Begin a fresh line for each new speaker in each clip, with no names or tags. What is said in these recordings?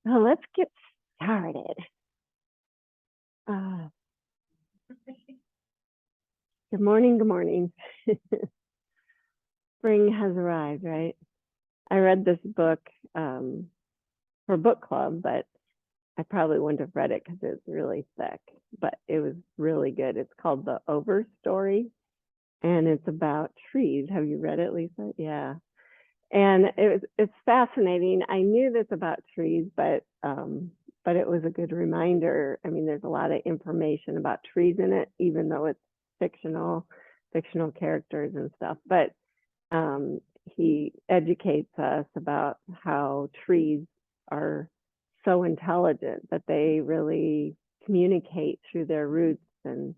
Well, let's get started. Good morning, good morning. Spring has arrived, right? I read this book for book club, but I probably wouldn't have read it because it was really thick, but it was really good. It's called The Overstory, and it's about trees. Have you read it, Lisa? Yeah. And it's fascinating. I knew this about trees, but it was a good reminder. I mean, there's a lot of information about trees in it, even though it's fictional characters and stuff. But he educates us about how trees are so intelligent that they really communicate through their roots, and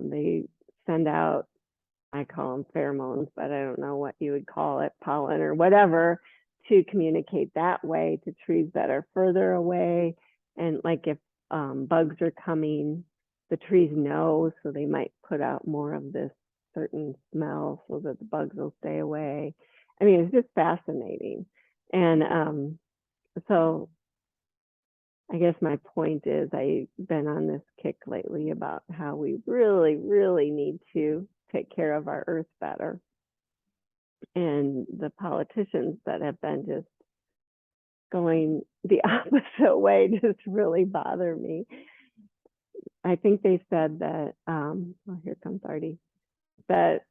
they send out, I call them pheromones, but I don't know what you would call it, pollen or whatever, to communicate that way to trees that are further away. And like if bugs are coming, the trees know, so they might put out more of this certain smell so that the bugs will stay away. I mean, it's just fascinating. And so I guess my point is I've been on this kick lately about how we really, really need to take care of our earth better. And the politicians that have been just going the opposite way just really bother me. I think they said that, well, here comes Artie, that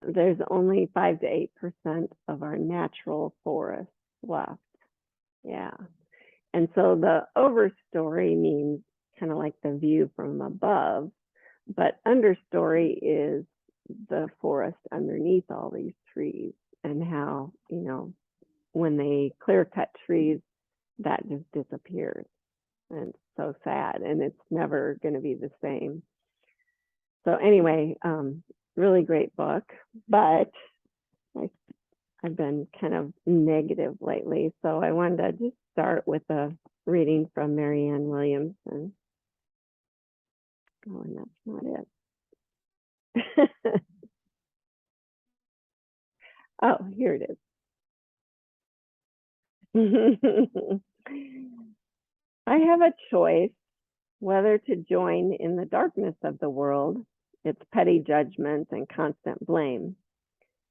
there's only 5 to 8% of our natural forests left. Yeah. And so the overstory means kind of like the view from above, but understory is the forest underneath all these trees, and how, when they clear cut trees, that just disappears. And it's so sad, and it's never going to be the same. So anyway, really great book, but I've been kind of negative lately. So I wanted to just start with a reading from Marianne Williamson. Oh, and that's not it. Oh, here it is. I have a choice whether to join in the darkness of the world, its petty judgment and constant blame.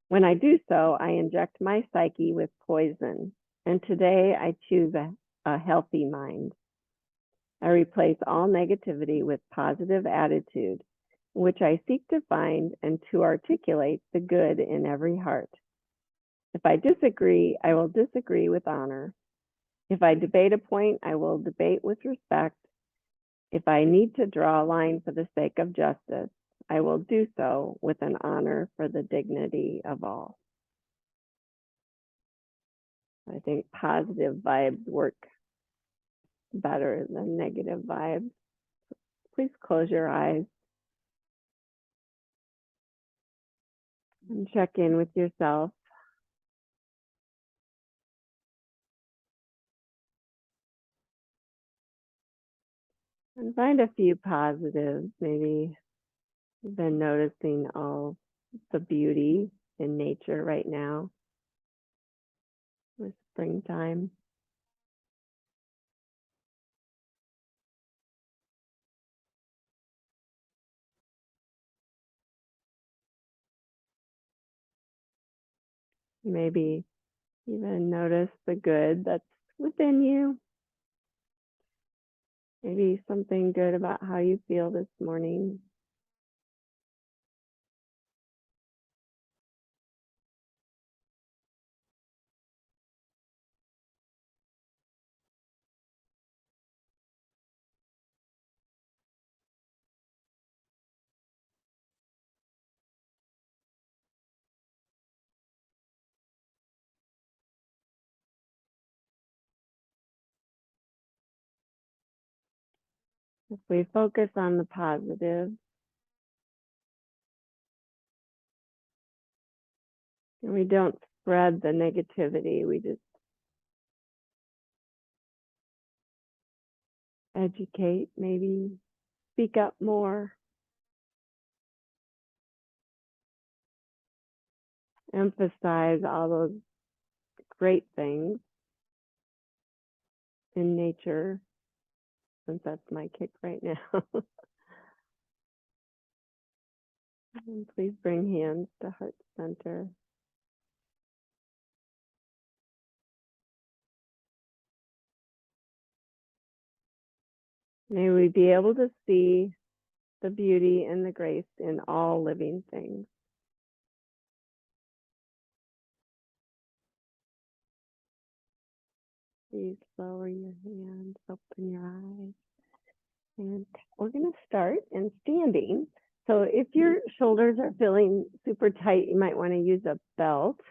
When I do so, I inject my psyche with poison, and today I choose a healthy mind. I replace all negativity with positive attitude, in which I seek to find and to articulate the good in every heart. If I disagree, I will disagree with honor. If I debate a point, I will debate with respect. If I need to draw a line for the sake of justice, I will do so with an honor for the dignity of all. I think positive vibes work better than negative vibes. Please close your eyes and check in with yourself. And find a few positives. Maybe you've been noticing all the beauty in nature right now with springtime. Maybe even notice the good that's within you. Maybe something good about how you feel this morning. If we focus on the positive, and we don't spread the negativity, we just educate, maybe speak up more. emphasize all those great things in nature, since that's my kick right now. And please bring hands to heart center. May we be able to see the beauty and the grace in all living things. Please lower your hands, open your eyes. And we're going to start in standing. So if your shoulders are feeling super tight, you might want to use a belt.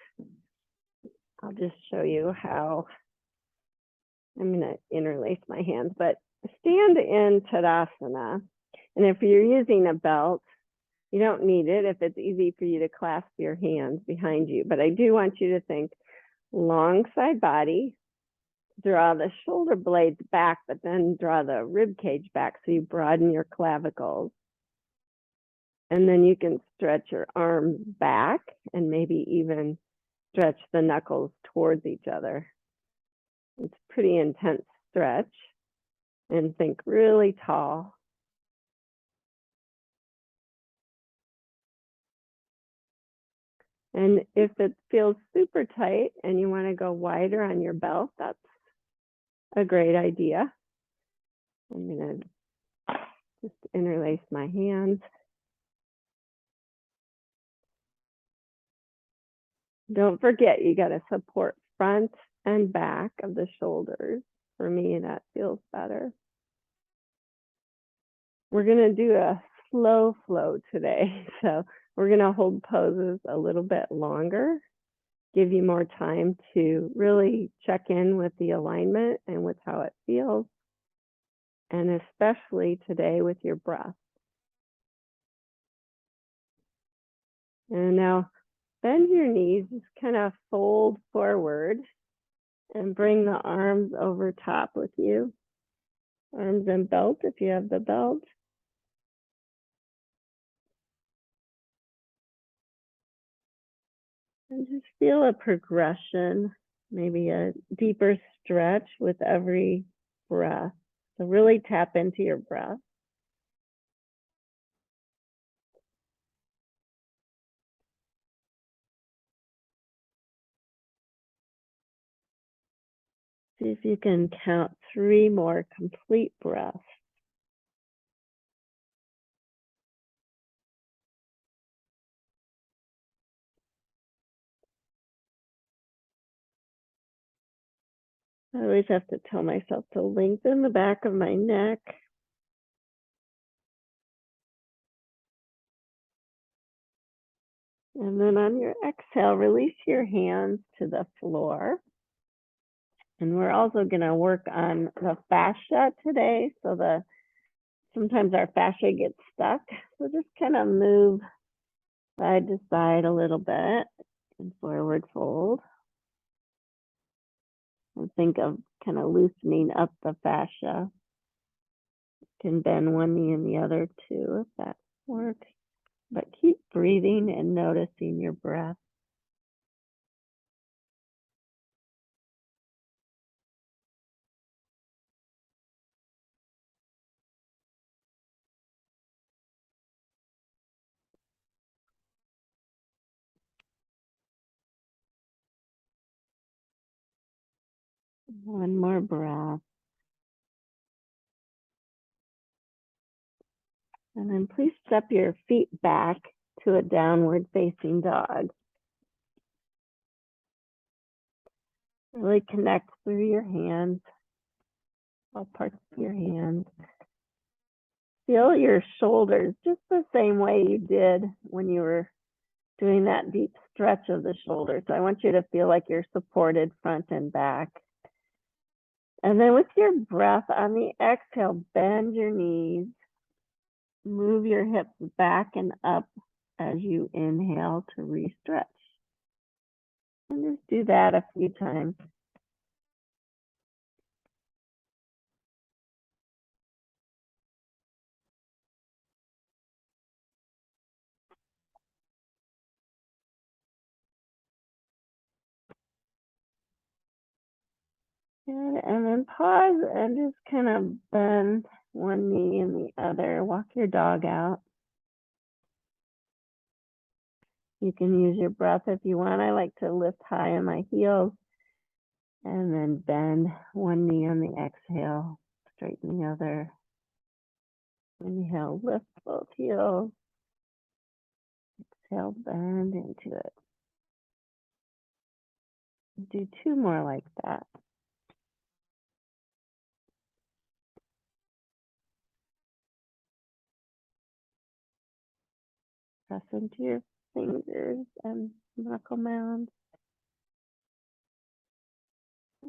I'll just show you how. I'm going to interlace my hands, but stand in Tadasana. And if you're using a belt, you don't need it if it's easy for you to clasp your hands behind you. But I do want you to think long side body, draw the shoulder blades back, but then draw the rib cage back so you broaden your clavicles. And then you can stretch your arms back and maybe even stretch the knuckles towards each other. It's a pretty intense stretch. And think really tall. And if it feels super tight and you want to go wider on your belt, that's a great idea. I'm going to just interlace my hands. Don't forget, you got to support front and back of the shoulders. For me, that feels better. We're going to do a slow flow today. So we're going to hold poses a little bit longer, give you more time to really check in with the alignment and with how it feels. And especially today with your breath. And now bend your knees, just kind of fold forward and bring the arms over top with you. Arms and belt if you have the belt. And just feel a progression, maybe a deeper stretch with every breath. So really tap into your breath. See if you can count 3 more complete breaths. I always have to tell myself to lengthen the back of my neck. And then on your exhale, release your hands to the floor. And we're also going to work on the fascia today. So sometimes our fascia gets stuck. So just kind of move side to side a little bit and forward fold. And think of kind of loosening up the fascia. You can bend one knee and the other too, if that works. But keep breathing and noticing your breath. One more breath. And then please step your feet back to a downward facing dog. Really connect through your hands, all parts of your hands. Feel your shoulders just the same way you did when you were doing that deep stretch of the shoulders. So I want you to feel like you're supported front and back. And then with your breath on the exhale, bend your knees, move your hips back and up as you inhale to re-stretch. And just do that a few times. Good. And then pause and just kind of bend one knee and the other. Walk your dog out. You can use your breath if you want. I like to lift high on my heels and then bend one knee on the exhale, straighten the other. Inhale, lift both heels. Exhale, bend into it. Do two more like that. Press into your fingers and knuckle mounds.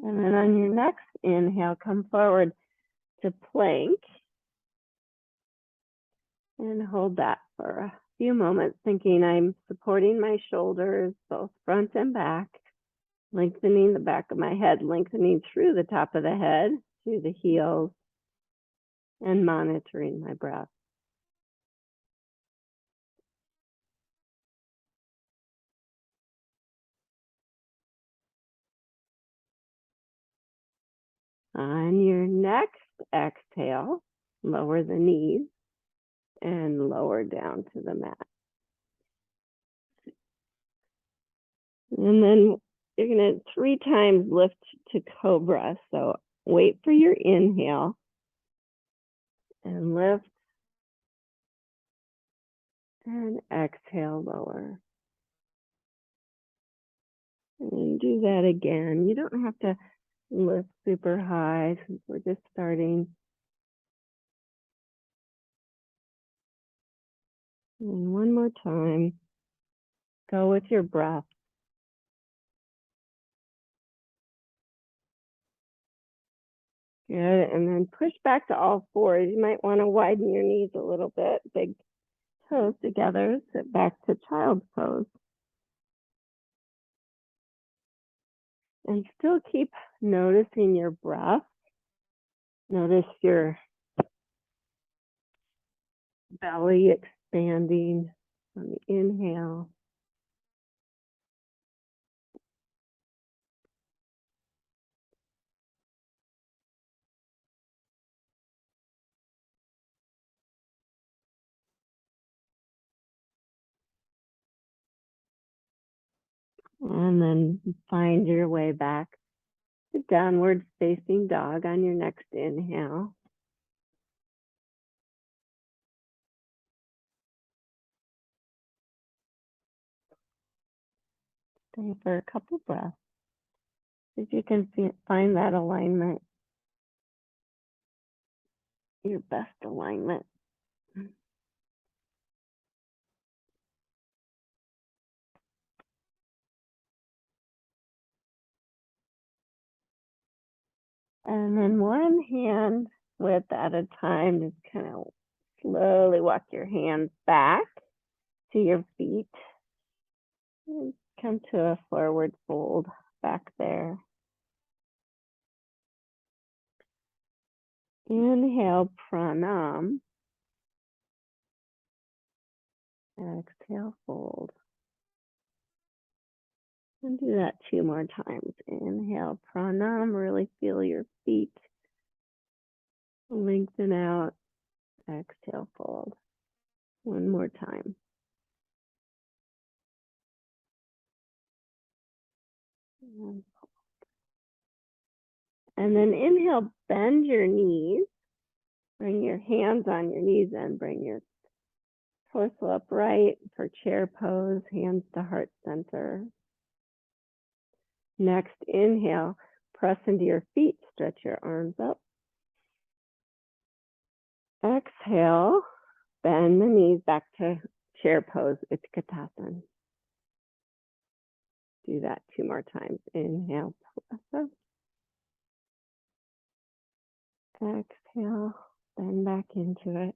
And then on your next inhale, come forward to plank. And hold that for a few moments, thinking I'm supporting my shoulders, both front and back, lengthening the back of my head, lengthening through the top of the head, through the heels, and monitoring my breath. On your next exhale, lower the knees and lower down to the mat. And then you're going to 3 times lift to cobra. So wait for your inhale and lift and exhale, lower. And do that again. You don't have to lift super high since we're just starting. And one more time. Go with your breath. Good. And then push back to all fours. You might want to widen your knees a little bit. Big toes together. Sit back to child's pose. And still keep noticing your breath. Notice your belly expanding on the inhale. And then find your way back to downward facing dog on your next inhale. Stay for a couple breaths. If you can find that alignment, your best alignment. And then one hand width at a time, just kind of slowly walk your hands back to your feet. And come to a forward fold back there. Inhale, pranam. Exhale, fold. And do that 2 more times. Inhale, pranam. Really feel your feet lengthen out. Exhale, fold. One more time. And then inhale, bend your knees. Bring your hands on your knees and bring your torso upright for chair pose, hands to heart center. Next, inhale, press into your feet, stretch your arms up. Exhale, bend the knees back to chair pose, Utkatasana. Do that 2 more times. Inhale, press up. Exhale, bend back into it.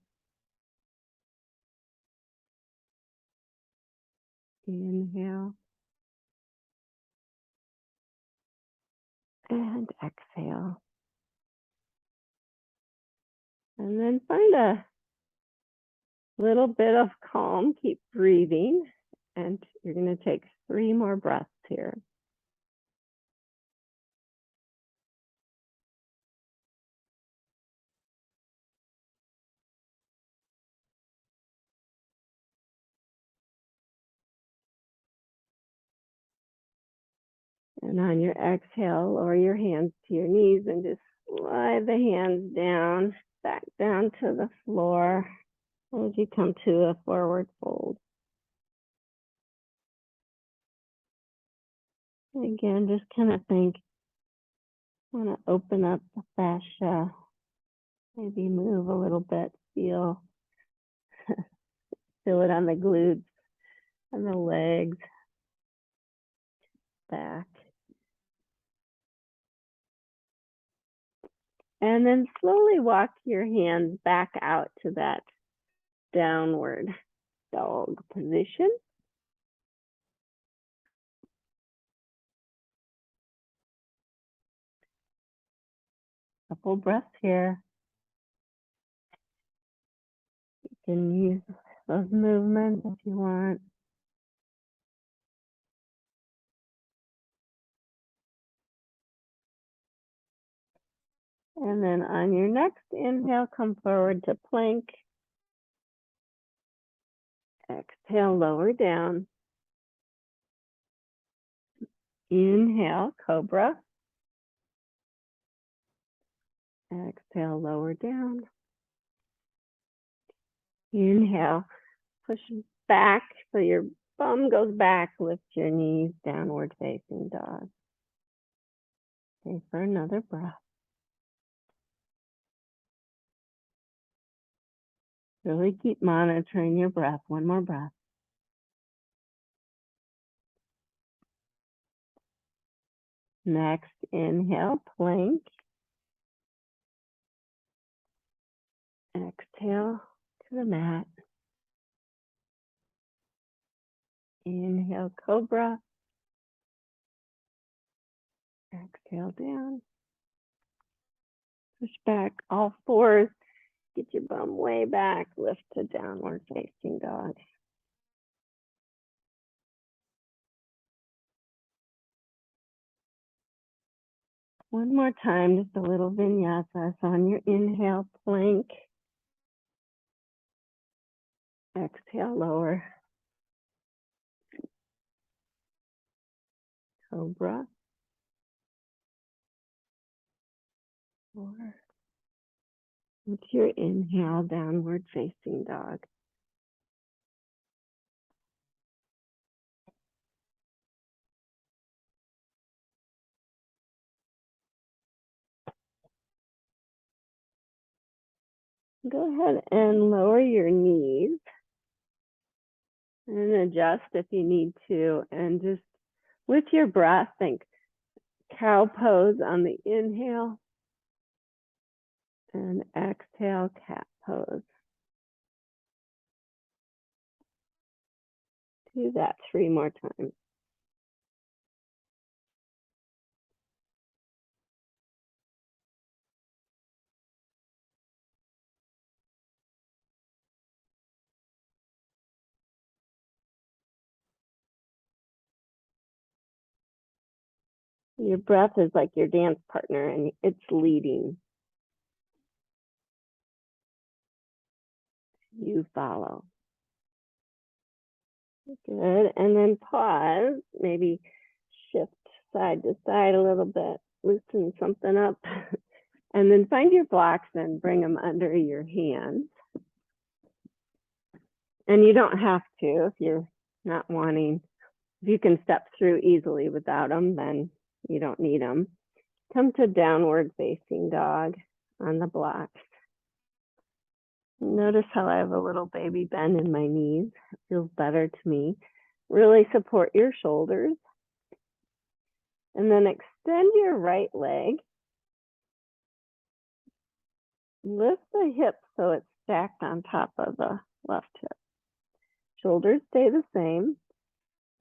Inhale. And exhale. And then find a little bit of calm. Keep breathing. And you're going to take 3 more breaths here. And on your exhale, lower your hands to your knees and just slide the hands down, back down to the floor as you come to a forward fold. Again, just kind of think, want to open up the fascia, maybe move a little bit, feel it on the glutes and the legs, back. And then slowly walk your hands back out to that downward dog position. Couple breaths here. You can use those movements if you want. And then on your next inhale, come forward to plank. Exhale, lower down. Inhale, cobra. Exhale, lower down. Inhale, push back so your bum goes back. Lift your knees, downward facing dog. Okay, for another breath. Really keep monitoring your breath. One more breath. Next, inhale, plank. Exhale to the mat. Inhale, cobra. Exhale down. Push back all fours. Get your bum way back. Lift to downward facing dog. One more time, just a little vinyasa. So on your inhale, plank. Exhale, lower. Cobra. Lower. With your inhale, downward facing dog. Go ahead and lower your knees and adjust if you need to. And just with your breath, think cow pose on the inhale and exhale, cat pose. Do that 3 more times. Your breath is like your dance partner and it's leading. You follow. Good. And then pause, maybe shift side to side a little bit, loosen something up. And then find your blocks and bring them under your hands. And you don't have to if you're not wanting. If you can step through easily without them, then you don't need them. Come to downward facing dog on the blocks. Notice how I have a little baby bend in my knees. It feels better to me. Really support your shoulders. And then extend your right leg. Lift the hip so it's stacked on top of the left hip. Shoulders stay the same.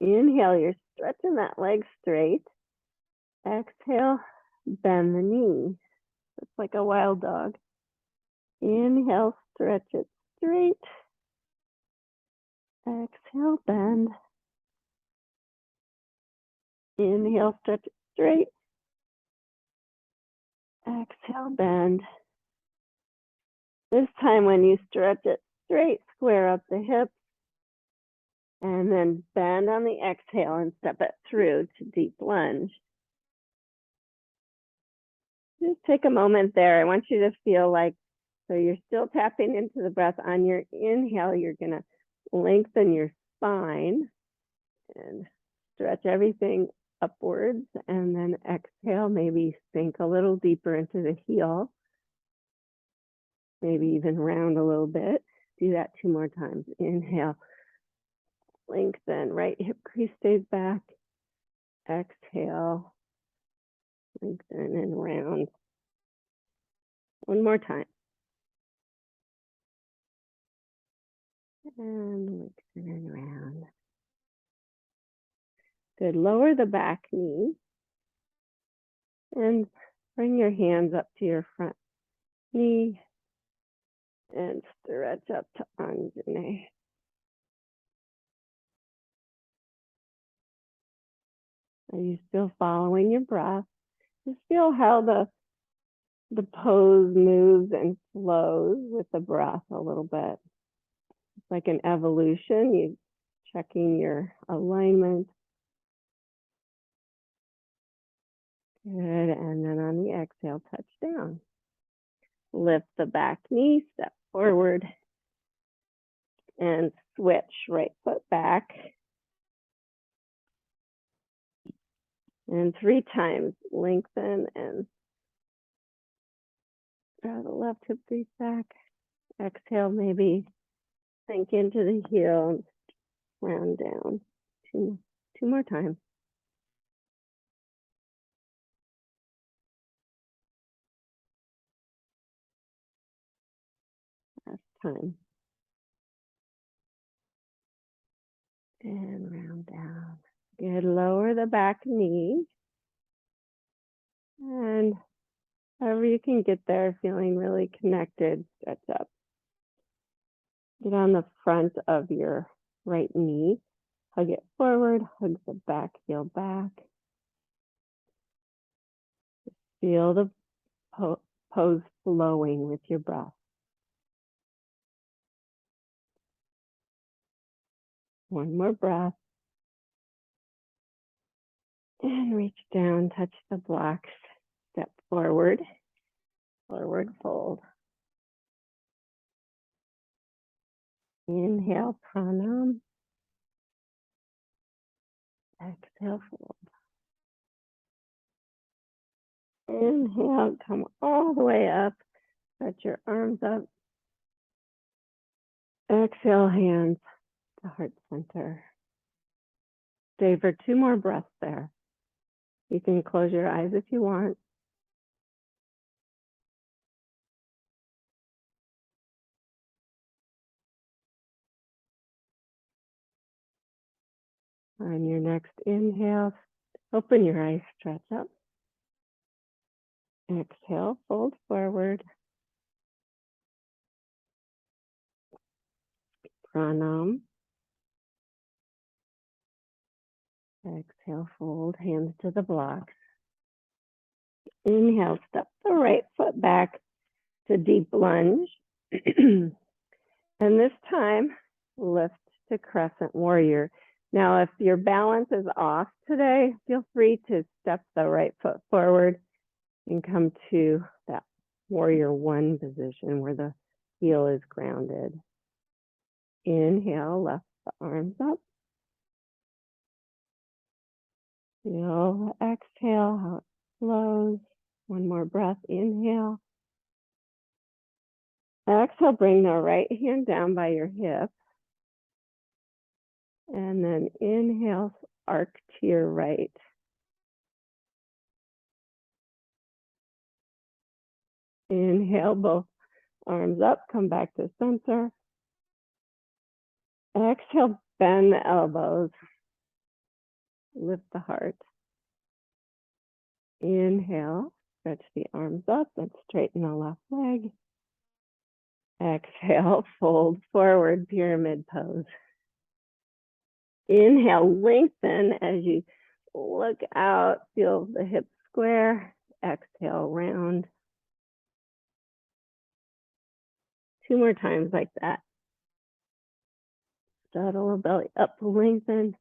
Inhale, you're stretching that leg straight. Exhale, bend the knee. It's like a wild dog. Inhale, stretch it straight. Exhale, bend. Inhale, stretch it straight. Exhale, bend. This time when you stretch it straight, square up the hips. And then bend on the exhale and step it through to deep lunge. Just take a moment there. I want you to feel like, so you're still tapping into the breath. On your inhale, you're gonna lengthen your spine and stretch everything upwards, and then exhale, maybe sink a little deeper into the heel, maybe even round a little bit. Do that 2 more times. Inhale, lengthen, right hip crease stays back. Exhale, lengthen and round. 1 more time. And lengthen and round. Good. Lower the back knee and bring your hands up to your front knee and stretch up to Anjane. Are you still following your breath? Just feel how the pose moves and flows with the breath a little bit. It's like an evolution. You checking your alignment. Good. And then on the exhale, touch down. Lift the back knee, step forward, and switch right foot back. And 3 times, lengthen and draw the left hip crease back. Exhale, maybe sink into the heel and round down. Two more times. Last time. And round down. Good. Lower the back knee. And however you can get there, feeling really connected, stretch up. Get on the front of your right knee. Hug it forward, hug the back heel back. Feel the pose flowing with your breath. One more breath. And reach down, touch the blocks, step forward, forward fold. Inhale, pranam. Exhale, fold. Inhale, come all the way up, stretch your arms up. Exhale, hands to heart center. Stay for 2 more breaths there. You can close your eyes if you want. On your next inhale, open your eyes, stretch up. Exhale, fold forward. Pranam. Exhale, fold, hands to the blocks. Inhale, step the right foot back to deep lunge. And this time, lift to crescent warrior. Now, if your balance is off today, feel free to step the right foot forward and come to that warrior 1 position where the heel is grounded. Inhale, lift the arms up. Feel, exhale, how it flows. 1 more breath, inhale. Exhale, bring the right hand down by your hip. And then inhale, arc to your right. Inhale, both arms up, come back to center. Exhale, bend the elbows. Lift the heart. Inhale, stretch the arms up and straighten the left leg. Exhale, fold forward, pyramid pose. Inhale, lengthen as you look out, feel the hips square. Exhale, round. 2 more times like that. Settle, belly up, lengthen.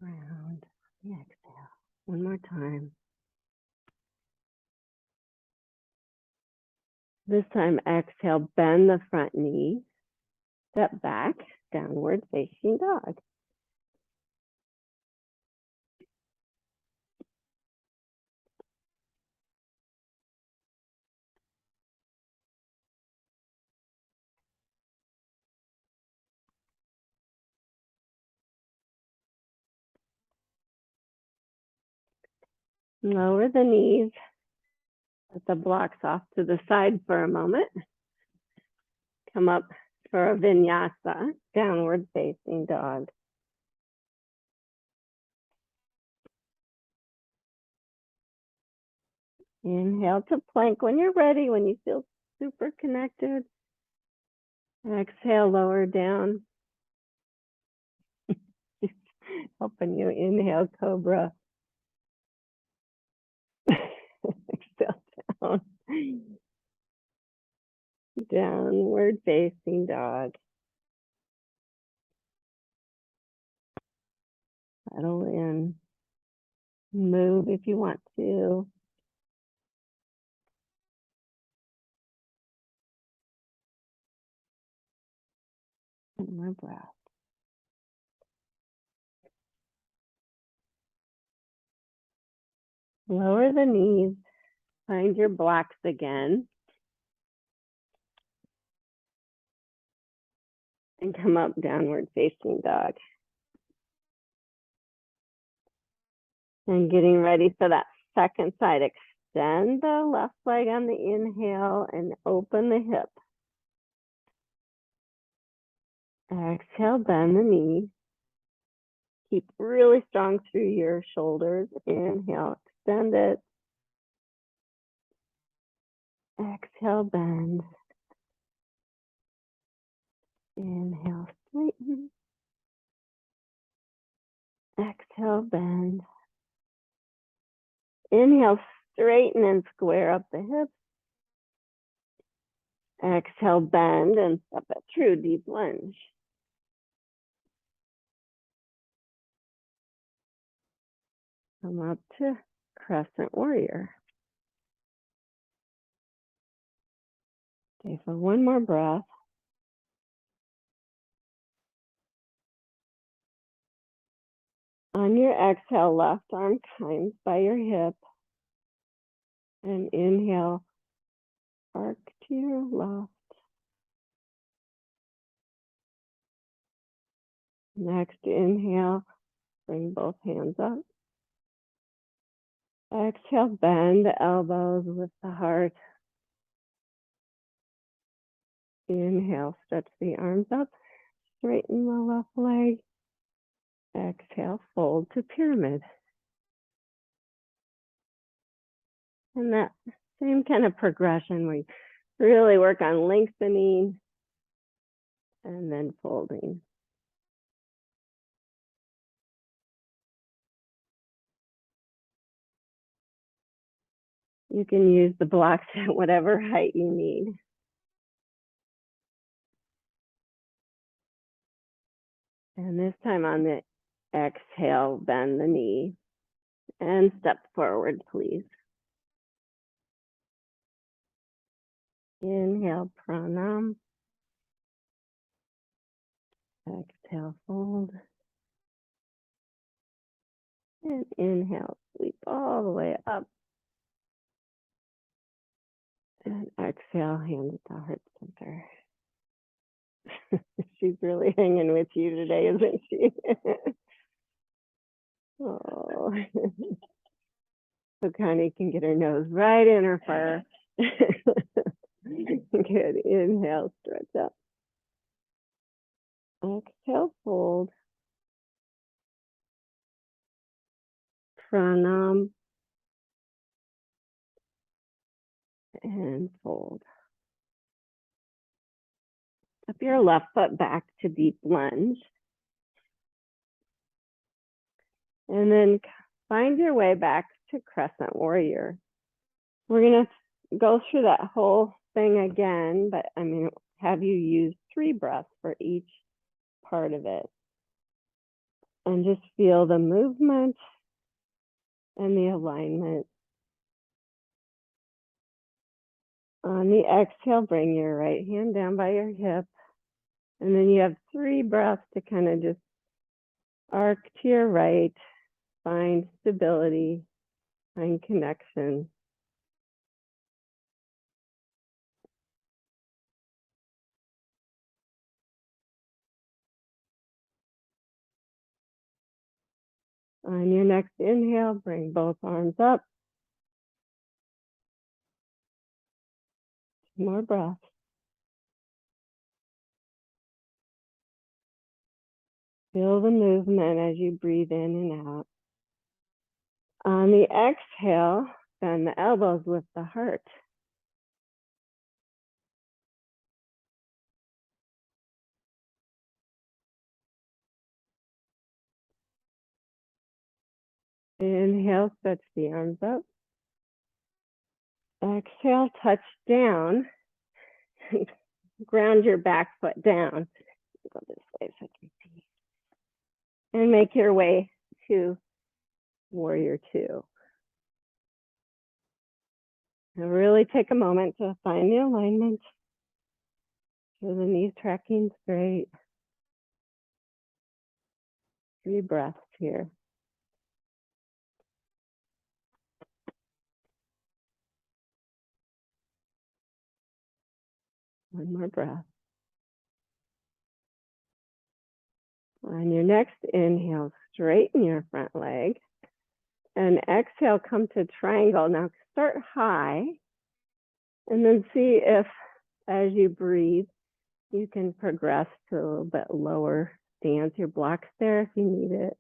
Round. Exhale. 1 more time. This time, exhale, bend the front knee, step back, downward facing dog. Lower the knees, put the blocks off to the side for a moment. Come up for a vinyasa, downward facing dog. Inhale to plank when you're ready, when you feel super connected. Exhale, lower down. Helping you inhale, cobra. Exhale down. Downward facing dog. Settle in. Move if you want to. One more breath. Lower the knees. Find your blocks again. And come up, downward facing dog. And getting ready for that second side. Extend the left leg on the inhale and open the hip. Exhale, bend the knee. Keep really strong through your shoulders. Inhale, extend it. Exhale, bend. Inhale, straighten. Exhale, bend. Inhale, straighten and square up the hips. Exhale, bend and step it through, deep lunge. Come up to crescent warrior. Okay, for one more breath. On your exhale, left arm climbs by your hip. And inhale, arc to your left. Next inhale, bring both hands up. Exhale, bend the elbows, lift the heart. Inhale, stretch the arms up, straighten the left leg. Exhale, fold to pyramid. And that same kind of progression, we really work on lengthening and then folding. You can use the blocks at whatever height you need. And this time on the exhale, bend the knee and step forward, please. Inhale, pranam. Exhale, fold. And inhale, sweep all the way up. And exhale, hand it to heart center. She's really hanging with you today, isn't she? Oh. So Connie can get her nose right in her fur. Good. Inhale, stretch up. Exhale, fold. Pranam. And fold. Step your left foot back to deep lunge. And then find your way back to crescent warrior. We're going to go through that whole thing again, but I'm going to have you use 3 breaths for each part of it. And just feel the movement and the alignment. On the exhale, bring your right hand down by your hip. And then you have 3 breaths to kind of just arc to your right, find stability, find connection. On your next inhale, bring both arms up. More breath. Feel the movement as you breathe in and out. On the exhale, bend the elbows, lift the heart. Inhale, stretch the arms up. Exhale, touch down. Ground your back foot down. Go this way so I can see. And make your way to warrior 2. Now really take a moment to find the alignment. Feel the knees tracking straight. 3 breaths here. One more breath. On your next inhale, straighten your front leg. And exhale, come to triangle. Now start high. And then see if, as you breathe, you can progress to a little bit lower stance. Your block's there if you need it.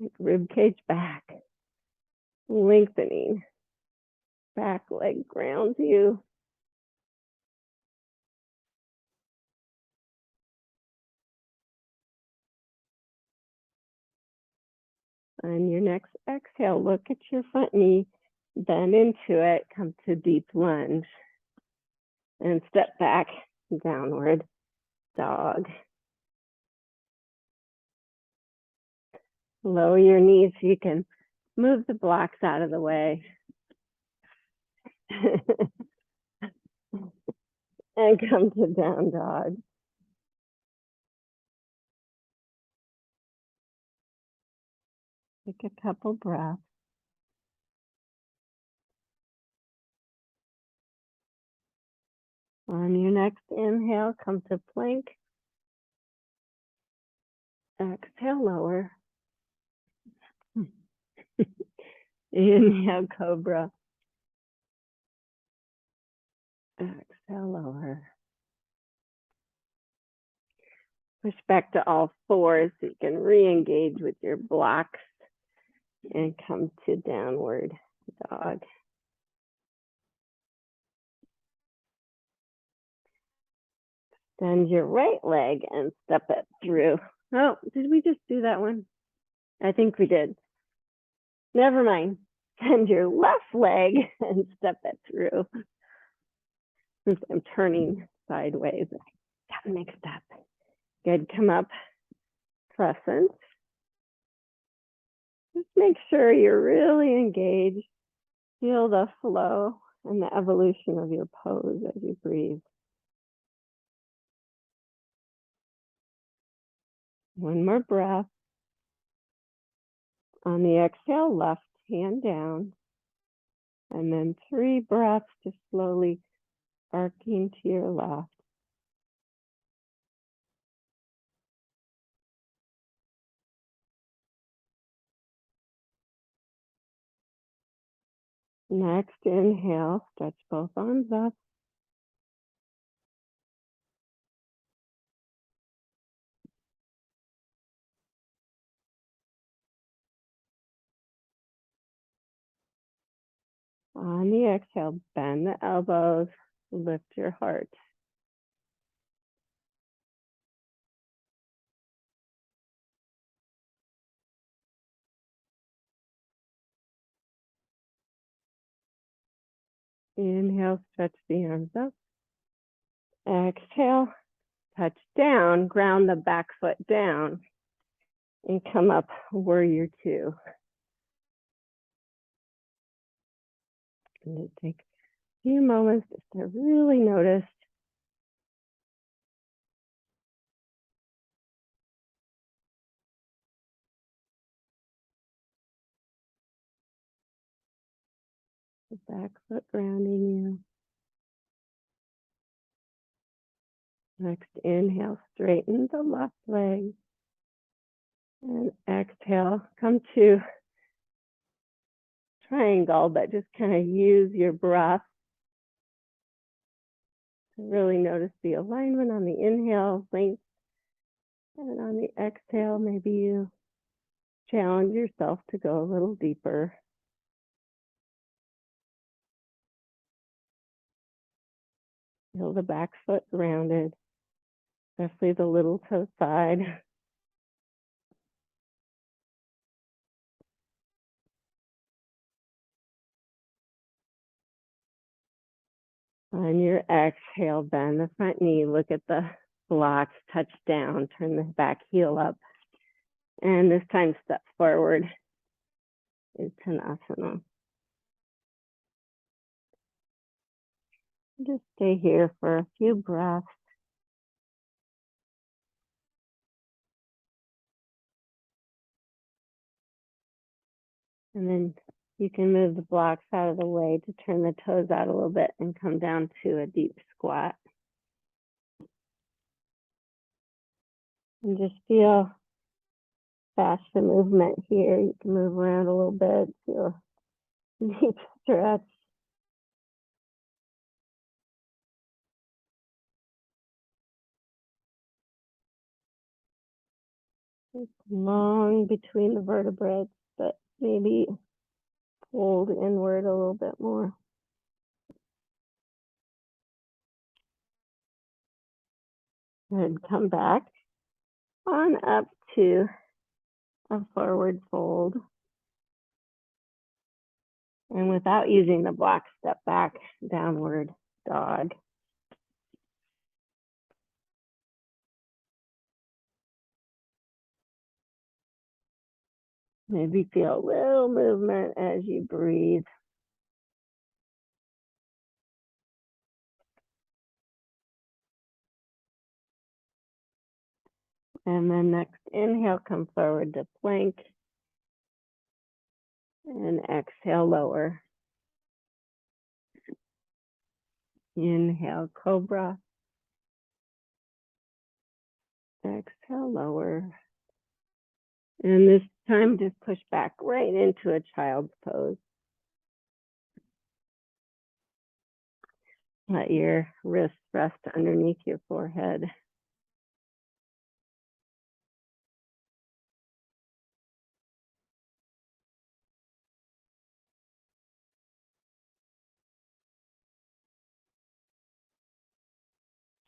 Like rib cage back. Lengthening. Back leg grounds you. On your next exhale, look at your front knee, bend into it, come to deep lunge. And step back, downward dog. Lower your knees so you can move the blocks out of the way. And come to down dog. Take a couple breaths. On your next inhale, come to plank. Exhale, lower. Inhale, cobra. Exhale, lower. Push back to all 4s so you can re-engage with your blocks and come to downward dog. Bend your right leg and step it through. Oh, did we just do that one? I think we did. Never mind. Bend your left leg and step it through. Since I'm turning sideways, I got mixed up. Good, come up, crescent. Just make sure you're really engaged. Feel the flow and the evolution of your pose as you breathe. One more breath. On the exhale, left hand down. And then 3 breaths, just slowly arcing to your left. Next inhale, stretch both arms up. On the exhale, bend the elbows, lift your heart. Inhale, stretch the arms up. Exhale, touch down, ground the back foot down, and come up, warrior 2. And just take a few moments just to really notice the back foot grounding you. Next inhale, straighten the left leg. And exhale, come to triangle, but just kind of use your breath to really notice the alignment on the inhale, length, and on the exhale, maybe you challenge yourself to go a little deeper. Feel the back foot grounded, especially the little toe side. On your exhale, bend the front knee, look at the blocks, touch down, turn the back heel up. And this time step forward into Tanasana. Just stay here for a few breaths. And then you can move the blocks out of the way to turn the toes out a little bit and come down to a deep squat. And just feel fascia movement here. You can move around a little bit, feel a deep stretch. It's long between the vertebrae, but maybe fold inward a little bit more. And come back on up to a forward fold. And without using the block, step back, downward dog. Maybe feel a little movement as you breathe. And then next inhale, come forward to plank. And exhale, lower. Inhale, cobra. Exhale, lower. And this time, just push back right into a child's pose. Let your wrists rest underneath your forehead.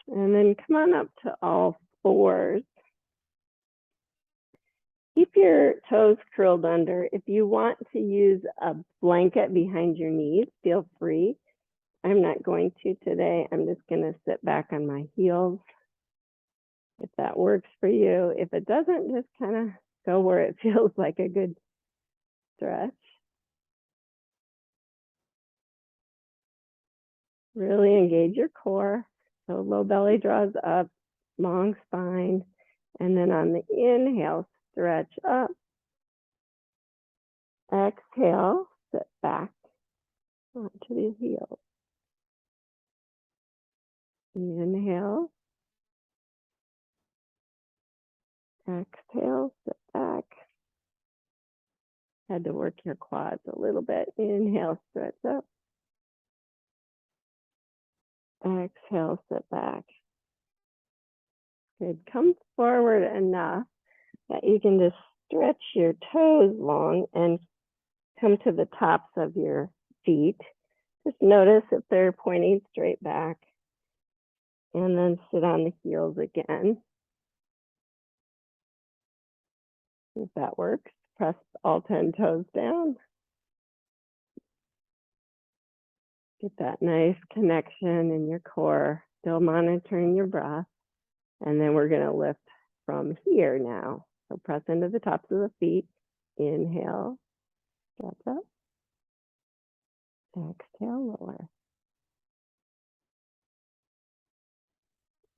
And then come on up to all fours. Keep your toes curled under. If you want to use a blanket behind your knees, feel free. I'm not going to today. I'm just going to sit back on my heels. If that works for you. If it doesn't, just kind of go where it feels like a good stretch. Really engage your core. So low belly draws up, long spine. And then on the inhale, stretch up. Exhale, sit back onto the heels. Inhale. Exhale, sit back. Had to work your quads a little bit. Inhale, stretch up. Exhale, sit back. Good. Come forward enough that you can just stretch your toes long and come to the tops of your feet. Just notice if they're pointing straight back. And then sit on the heels again. If that works, press all 10 toes down. Get that nice connection in your core, still monitoring your breath. And then we're going to lift from here now. So press into the tops of the feet. Inhale, stretch up. Exhale, lower.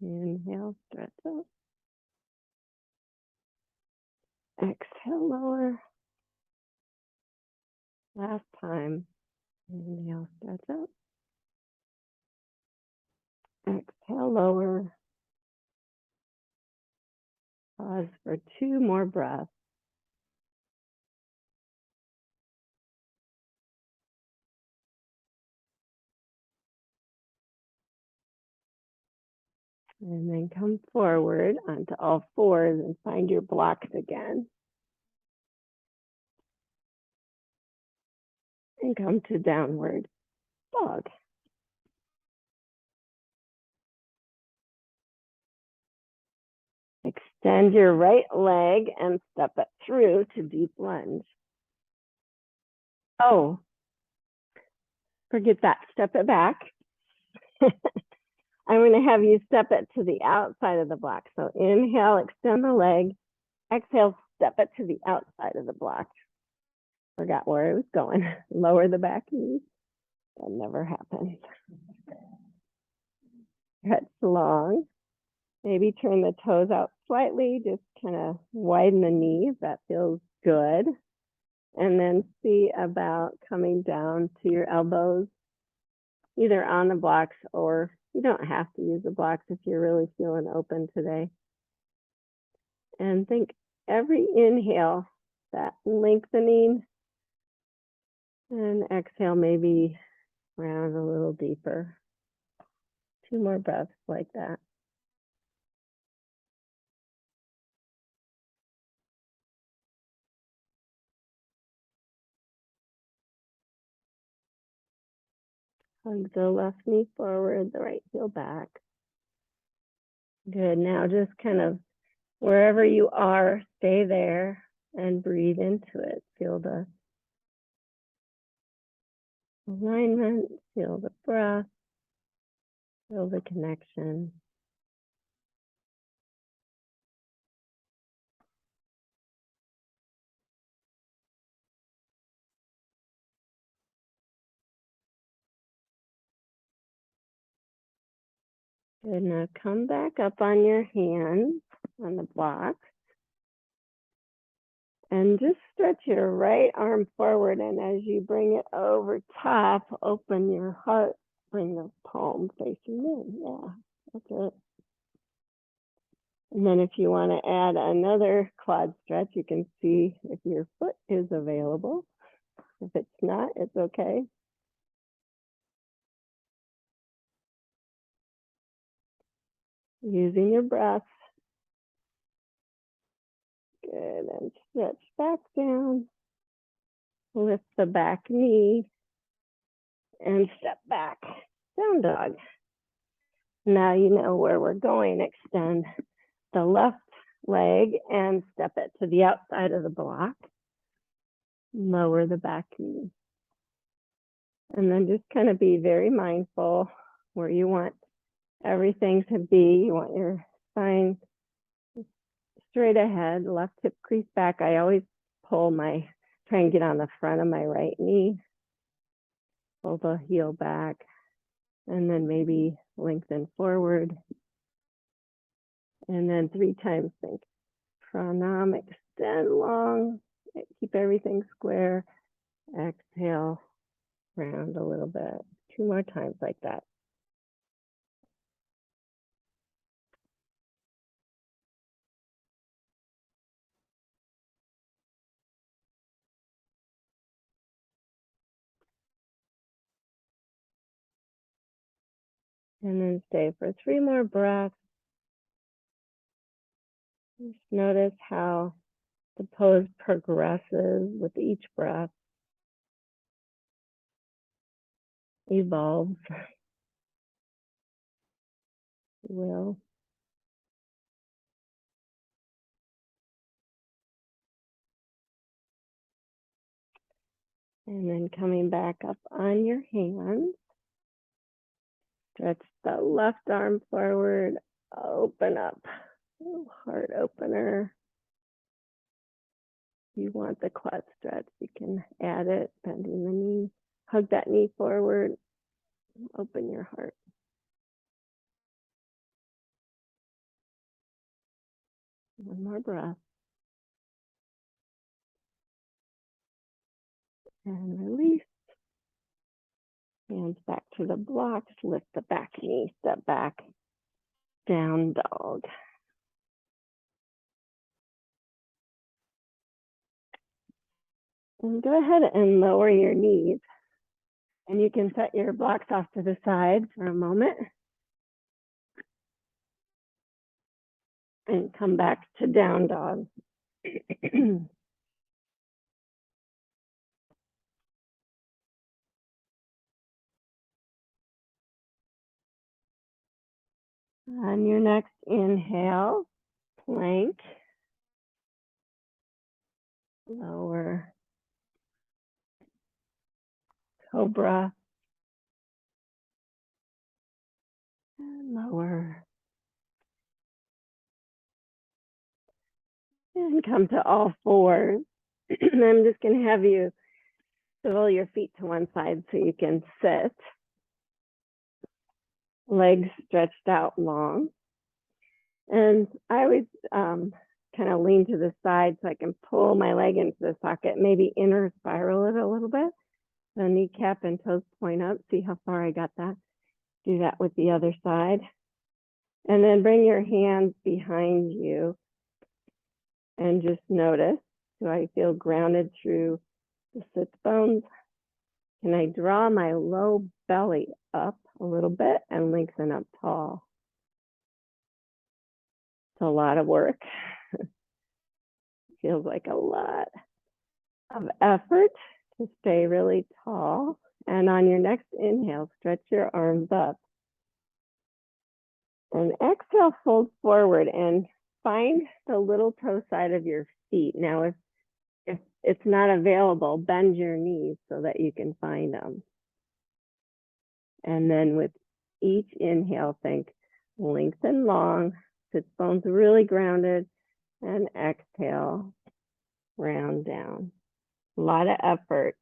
Inhale, stretch up. Exhale, lower. Last time. Inhale, stretch up. Exhale, lower. Pause for 2 more breaths. And then come forward onto all fours and find your blocks again. And come to downward dog. Extend your right leg and step it through to deep lunge. Oh, forget that. Step it back. I'm going to have you step it to the outside of the block. So inhale, extend the leg. Exhale, step it to the outside of the block. Forgot where I was going. Lower the back knee. That never happens. Stretch long. Maybe turn the toes out slightly. Just kind of widen the knee if that feels good. And then see about coming down to your elbows, either on the blocks, or you don't have to use the blocks if you're really feeling open today. And think every inhale, that lengthening, and exhale, maybe round a little deeper. 2 more breaths like that. Hug the left knee forward, the right heel back. Good. Now just kind of wherever you are, stay there and breathe into it. Feel the alignment, feel the breath, feel the connection. Good. Now come back up on your hands on the block. And just stretch your right arm forward. And as you bring it over top, open your heart. Bring the palm facing in. Yeah, that's it. And then if you want to add another quad stretch, you can see if your foot is available. If it's not, it's okay. Using your breath. Good, and stretch back down. Lift the back knee and step back. Down dog. Now you know where we're going. Extend the left leg and step it to the outside of the block. Lower the back knee. And then just kind of be very mindful where you want everything to be. You want your spine straight ahead, left hip crease back. I always try and get on the front of my right knee. Pull the heel back. And then maybe lengthen forward. And then 3 times think. Pranam, extend long. Keep everything square. Exhale, round a little bit. 2 more times like that. And then stay for 3 more breaths. Just notice how the pose progresses with each breath. Evolves. Will. And then coming back up on your hands. Stretch the left arm forward. Open up. Heart opener. You want the quad stretch, you can add it, bending the knee. Hug that knee forward. Open your heart. One more breath. And release. Hands back to the blocks. Lift the back knee. Step back. Down dog. And go ahead and lower your knees. And you can set your blocks off to the side for a moment. And come back to down dog. On your next inhale, plank. Lower. Cobra. And lower. And come to all fours. I'm just going to have you swivel your feet to one side so you can sit. Legs stretched out long. And I always kind of lean to the side so I can pull my leg into the socket, maybe inner spiral it a little bit. The kneecap and toes point up. See how far I got that. Do that with the other side. And then bring your hands behind you and just notice, do I feel grounded through the sits bones? Can I draw my low belly up a little bit and lengthen up tall? It's a lot of work. Feels like a lot of effort to stay really tall. And on your next inhale, stretch your arms up. And exhale, fold forward and find the little toe side of your feet. Now, if it's not available, bend your knees so that you can find them. And then with each inhale, think lengthen long, sits bones really grounded, and exhale, round down. A lot of effort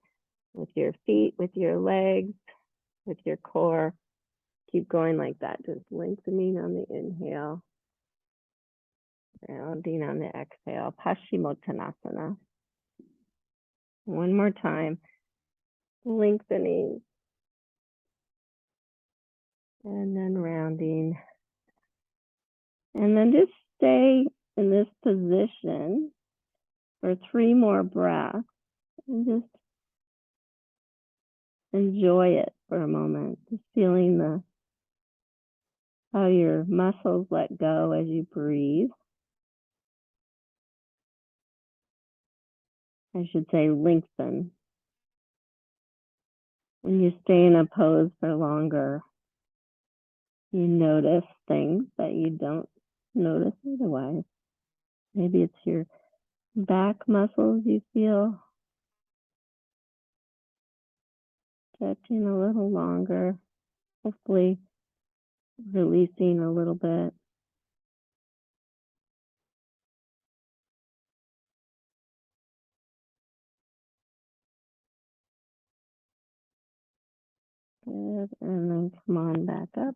with your feet, with your legs, with your core. Keep going like that, just lengthening on the inhale, rounding on the exhale. Paschimottanasana. One more time, lengthening, and then rounding. And then just stay in this position for 3 more breaths and just enjoy it for a moment. Just feeling how your muscles let go as you breathe. I should say lengthen. When you stay in a pose for longer, you notice things that you don't notice otherwise. Maybe it's your back muscles you feel stretching a little longer, hopefully releasing a little bit. Good, and then come on back up.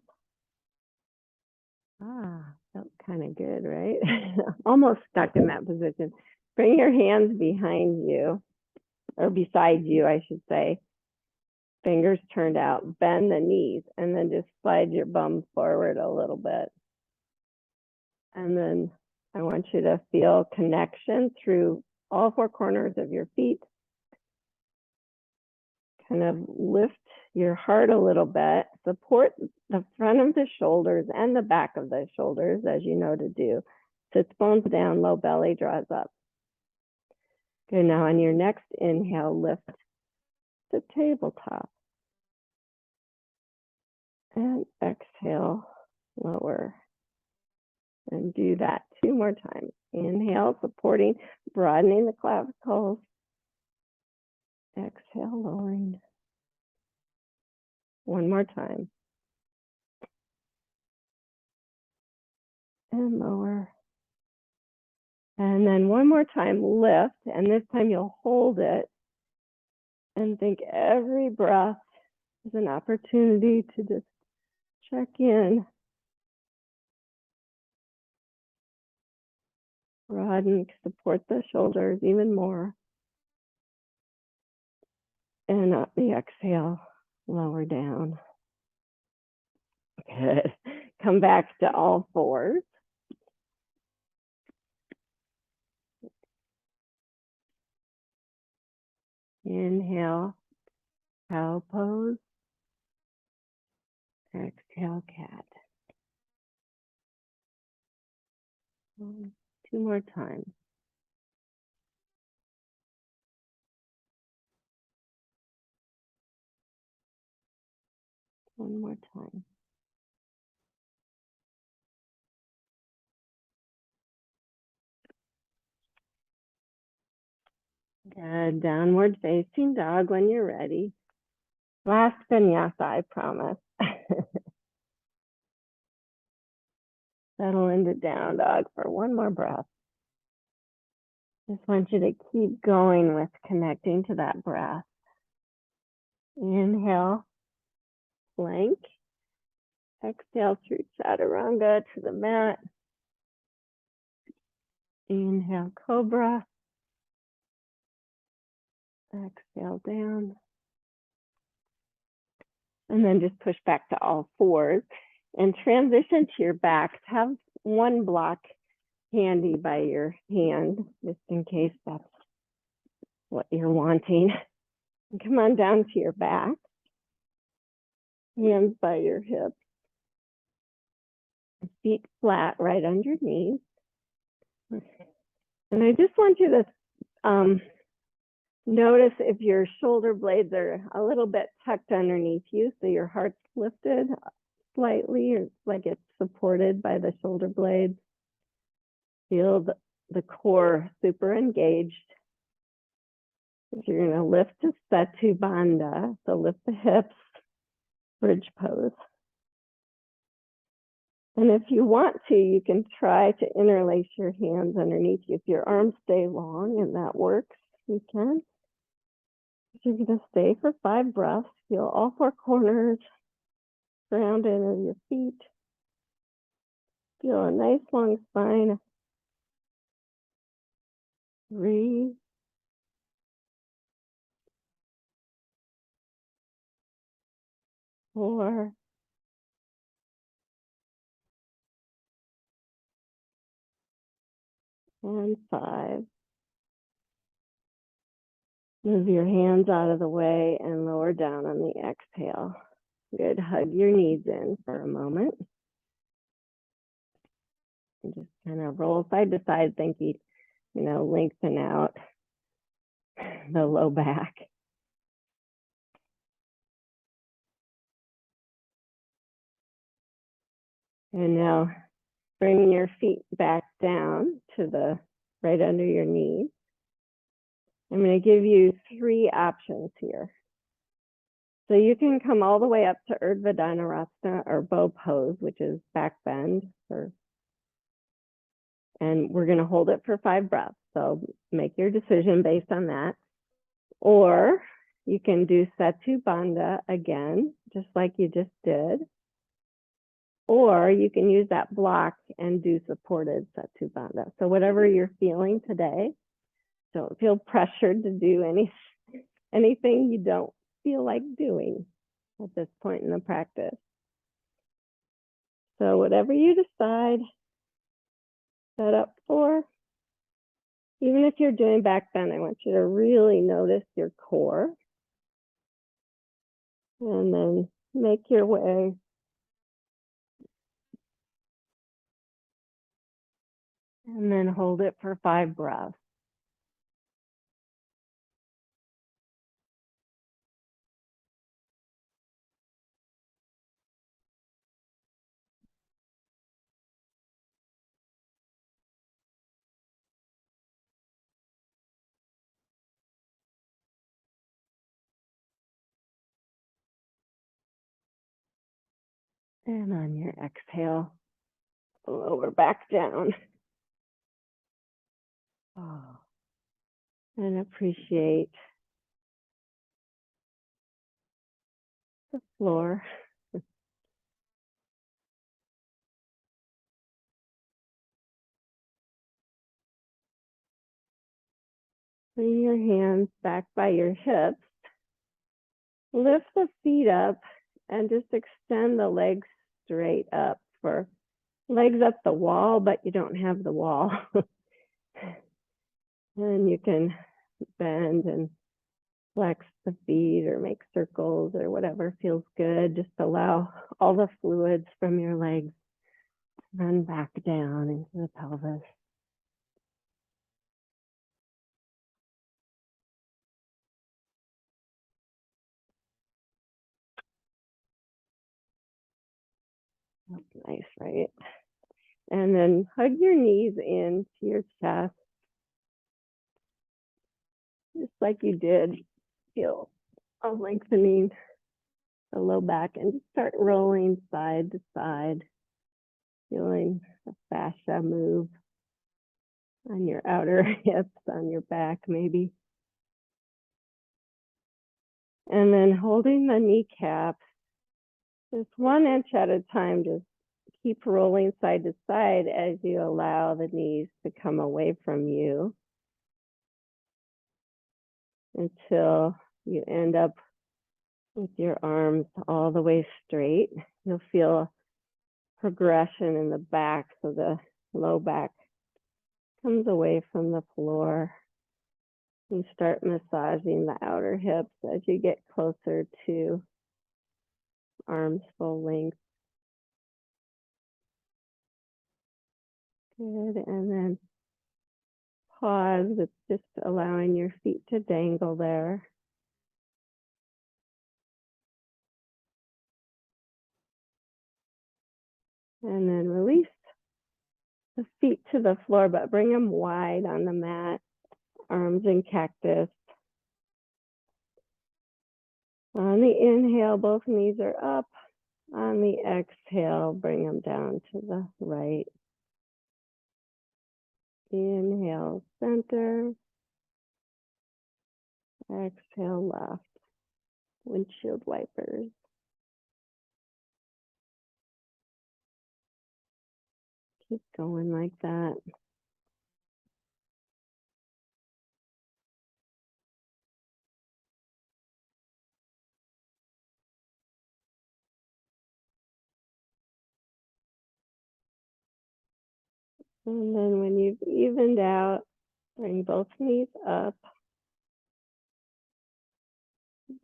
Felt kind of good, right? Almost stuck in that position. Bring your hands behind you, or beside you, I should say. Fingers turned out, bend the knees, and then just slide your bum forward a little bit. And then I want you to feel connection through all 4 corners of your feet. Kind of lift your heart a little bit, support the front of the shoulders and the back of the shoulders, as you know to do. Sits bones down, low belly draws up. Good, now on your next inhale, lift the tabletop. And exhale, lower. And do that 2 more times. Inhale, supporting, broadening the clavicles. Exhale, lowering. 1 more time. And lower. And then 1 more time, lift. And this time you'll hold it And think every breath is an opportunity to just check in. Broaden, support the shoulders even more. And on the exhale, lower down. Good. Come back to all fours. Inhale, cow pose. Exhale, cat. 2 more times. One more time. Good. Downward facing dog when you're ready. Last vinyasa, I promise. Settle into down dog for one more breath. Just want you to keep going with connecting to that breath. Inhale, plank. Exhale through chaturanga to the mat. Inhale, cobra. Exhale down. And then just push back to all fours and transition to your back. Have one block handy by your hand, just in case that's what you're wanting. And come on down to your back. Hands by your hips. Feet flat right underneath. And I just want you to notice if your shoulder blades are a little bit tucked underneath you, so your heart's lifted slightly, or like it's supported by the shoulder blades. Feel the core super engaged. You're going to lift to Setu Bandha, so lift the hips, bridge pose. And if you want to, you can try to interlace your hands underneath you. If your arms stay long and that works, you can. You're going to stay for 5 breaths. Feel all 4 corners, ground into your feet. Feel a nice long spine. 3, 4, and 5. Move your hands out of the way and lower down on the exhale. Good. Hug your knees in for a moment. And just kind of roll side to side, thinking, lengthen out the low back. And now bring your feet back down to the right under your knees. I'm going to give you 3 options here. So you can come all the way up to Urdhva Dhanurasana or bow pose, which is back bend. And we're going to hold it for 5 breaths. So make your decision based on that. Or you can do Setu Bandha again, just like you just did. Or you can use that block and do supported Setu Bandha. So whatever you're feeling today, don't feel pressured to do anything you don't feel like doing at this point in the practice. So whatever you decide, set up for. Even if you're doing back bend, I want you to really notice your core. And then make your way and then hold it for 5 breaths. And on your exhale, lower back down. Oh. And appreciate the floor. Bring your hands back by your hips. Lift the feet up and just extend the legs straight up for legs up the wall, but you don't have the wall. And you can bend and flex the feet or make circles or whatever feels good. Just allow all the fluids from your legs to run back down into the pelvis. That's nice, right? And then hug your knees into your chest, just like you did. Feel a lengthening the low back and just start rolling side to side, feeling the fascia move on your outer hips, on your back maybe. And then holding the kneecaps, just 1 inch at a time, just keep rolling side to side as you allow the knees to come away from you until you end up with your arms all the way straight. You'll feel progression in the back, so the low back comes away from the floor. You start massaging the outer hips as you get closer to arms full length. Good, and then pause with just allowing your feet to dangle there. And then release the feet to the floor, but bring them wide on the mat, arms in cactus. On the inhale, both knees are up. On the exhale, bring them down to the right. Inhale, center. Exhale, left. Windshield wipers. Keep going like that. And then when you've evened out, bring both knees up.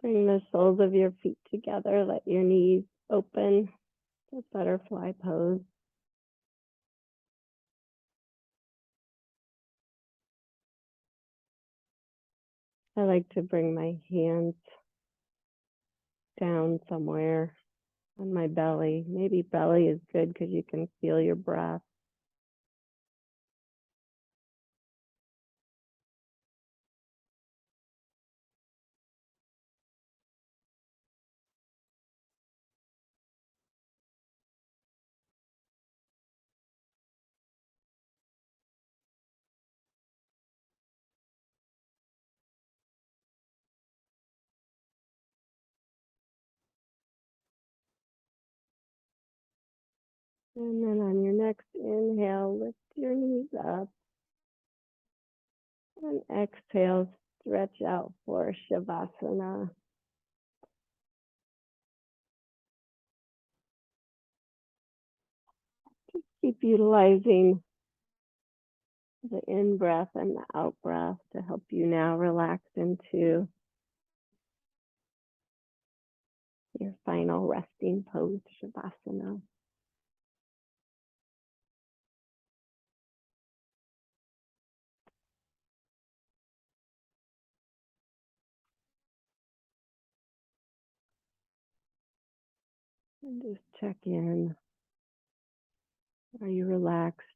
Bring the soles of your feet together. Let your knees open. The butterfly pose. I like to bring my hands down somewhere on my belly. Maybe belly is good because you can feel your breath. And then on your next inhale, lift your knees up. And exhale, stretch out for Shavasana. Just keep utilizing the in-breath and the out-breath to help you now relax into your final resting pose, Shavasana. And just check in. Are you relaxed?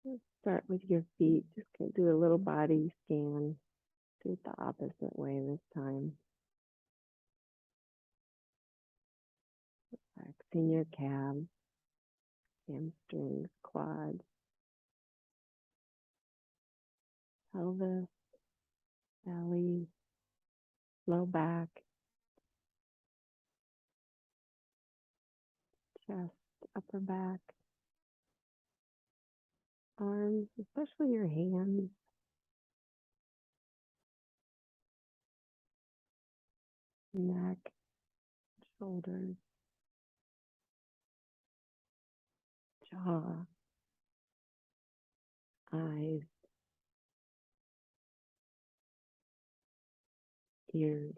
Let's start with your feet. Just gonna do a little body scan. Do it the opposite way this time. Relaxing your calves, hamstrings, quads, pelvis, belly, low back, chest, upper back, arms, especially your hands, neck, shoulders, jaw, eyes, ears.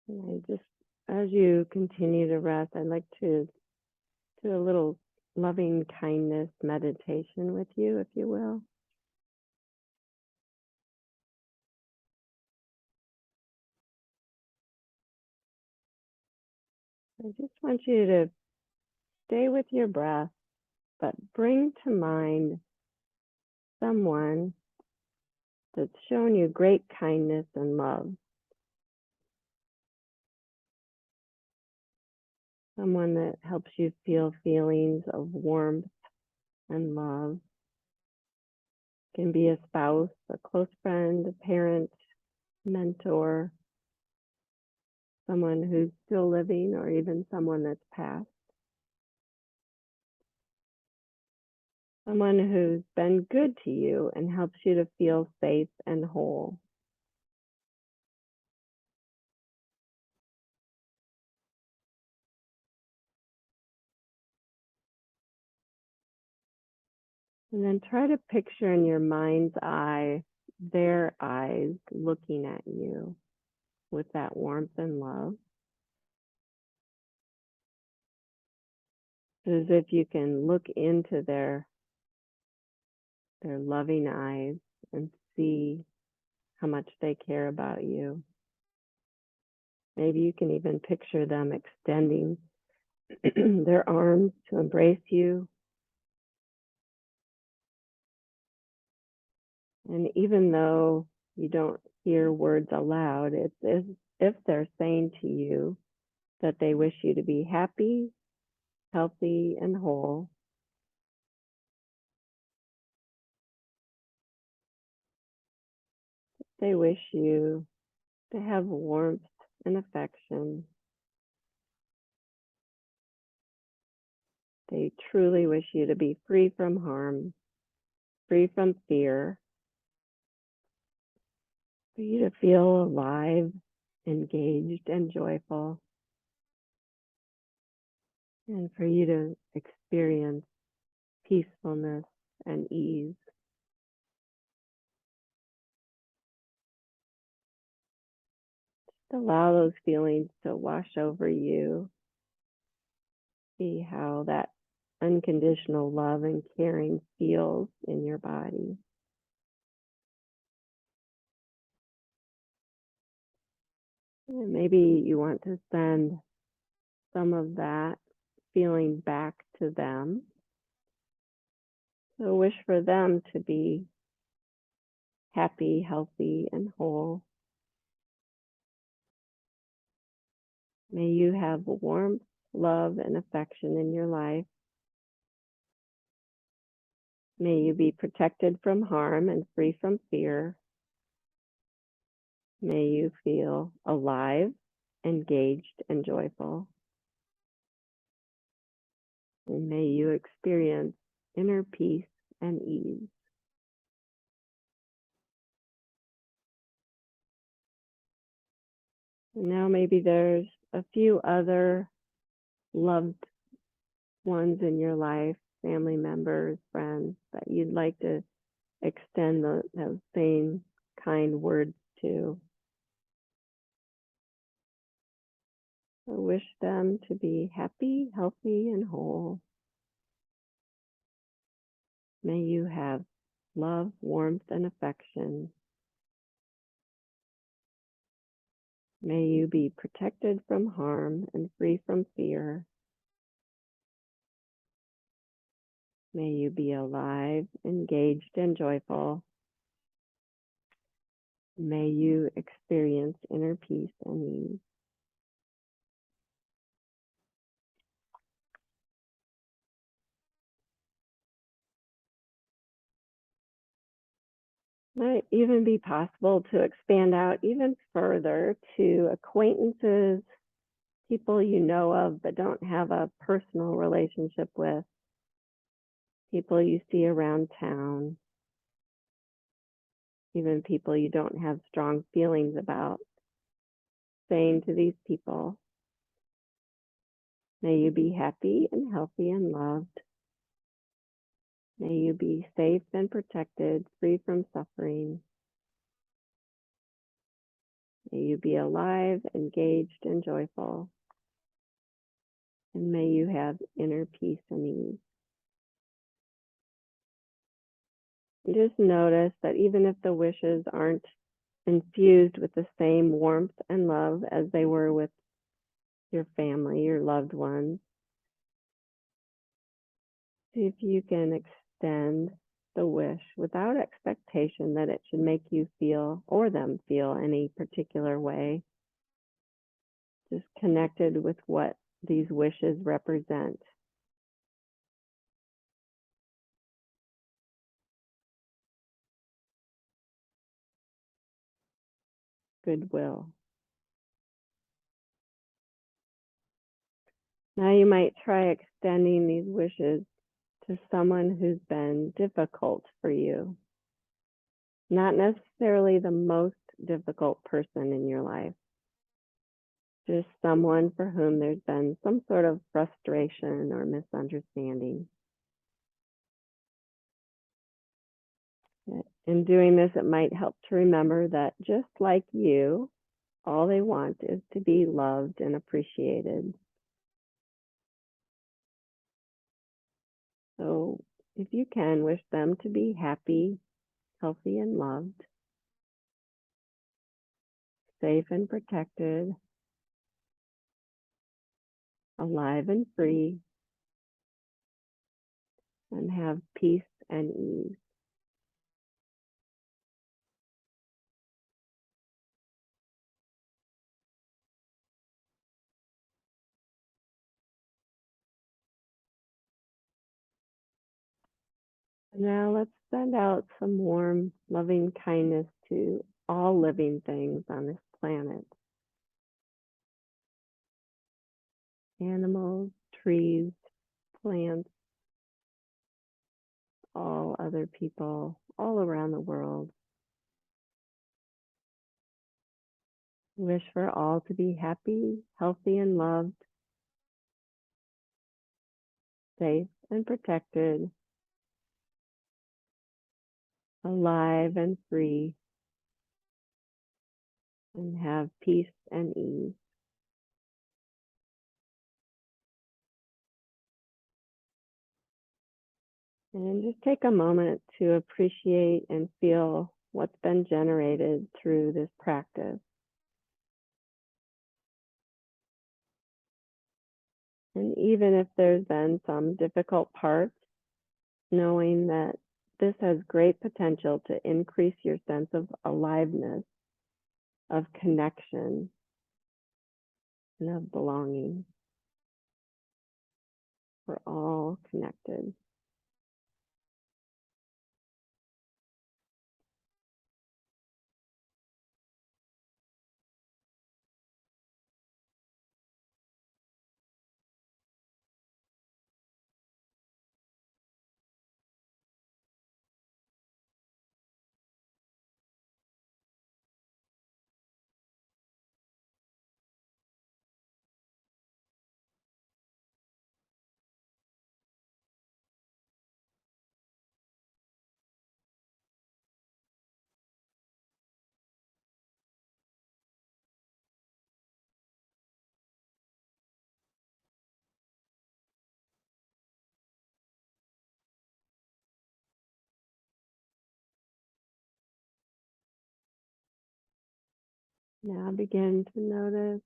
And I just, as you continue to rest, I'd like to do a little loving kindness meditation with you, if you will. I just want you to stay with your breath, but bring to mind someone that's shown you great kindness and love. Someone that helps you feel feelings of warmth and love. It can be a spouse, a close friend, a parent, mentor, someone who's still living, or even someone that's passed. Someone who's been good to you and helps you to feel safe and whole. And then try to picture in your mind's eye their eyes looking at you with that warmth and love. As if you can look into their loving eyes and see how much they care about you. Maybe you can even picture them extending their arms to embrace you. And even though you don't hear words aloud, it's as if they're saying to you that they wish you to be happy, healthy, and whole. They wish you to have warmth and affection. They truly wish you to be free from harm, free from fear, for you to feel alive, engaged, and joyful, and for you to experience peacefulness and ease. Just allow those feelings to wash over you. See how that unconditional love and caring feels in your body. And maybe you want to send some of that feeling back to them. So wish for them to be happy, healthy, and whole. May you have warmth, love, and affection in your life. May you be protected from harm and free from fear. May you feel alive, engaged, and joyful. And may you experience inner peace and ease. And now maybe there's a few other loved ones in your life, family members, friends, that you'd like to extend those same kind words to. I wish them to be happy, healthy, and whole. May you have love, warmth, and affection. May you be protected from harm and free from fear. May you be alive, engaged, and joyful. May you experience inner peace and ease. Might even be possible to expand out even further to acquaintances, people you know of but don't have a personal relationship with, people you see around town, even people you don't have strong feelings about, saying to these people, may you be happy and healthy and loved. May you be safe and protected, free from suffering. May you be alive, engaged, and joyful. And may you have inner peace and ease. And just notice that even if the wishes aren't infused with the same warmth and love as they were with your family, your loved ones, see if you can extend the wish without expectation that it should make you feel or them feel any particular way. Just connected with what these wishes represent. Goodwill. Now you might try extending these wishes to someone who's been difficult for you. Not necessarily the most difficult person in your life, just someone for whom there's been some sort of frustration or misunderstanding. In doing this, it might help to remember that just like you, all they want is to be loved and appreciated. So if you can, wish them to be happy, healthy, and loved, safe and protected, alive and free, and have peace and ease. Now let's send out some warm, loving kindness to all living things on this planet. Animals, trees, plants, all other people, all around the world. Wish for all to be happy, healthy, and loved, safe and protected, alive and free, and have peace and ease. And just take a moment to appreciate and feel what's been generated through this practice. And even if there's been some difficult parts, knowing that this has great potential to increase your sense of aliveness, of connection, and of belonging. We're all connected. Now begin to notice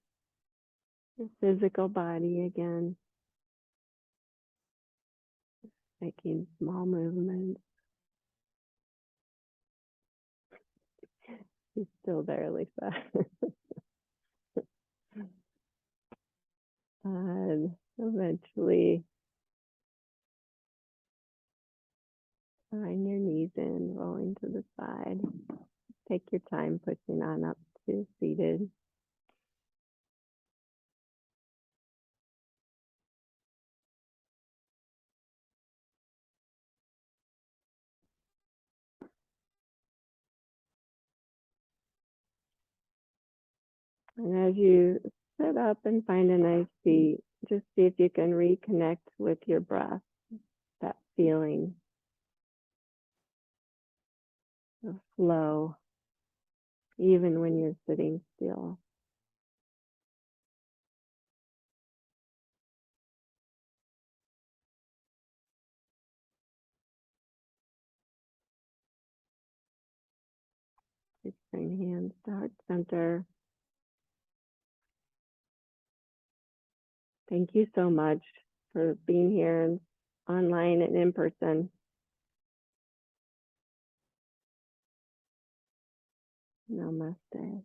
your physical body again, making small movements. You're still there, Lisa. And eventually Find your knees in, rolling to the side. Take your time pushing on up to seated. And as you sit up and find a nice seat, just see if you can reconnect with your breath, that feeling of flow, even when you're sitting still. Just bring hands to heart center. Thank you so much for being here and online and in person. Namaste.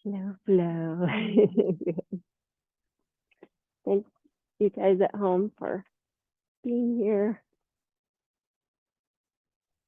Flow, flow. Thanks you guys at home for being here.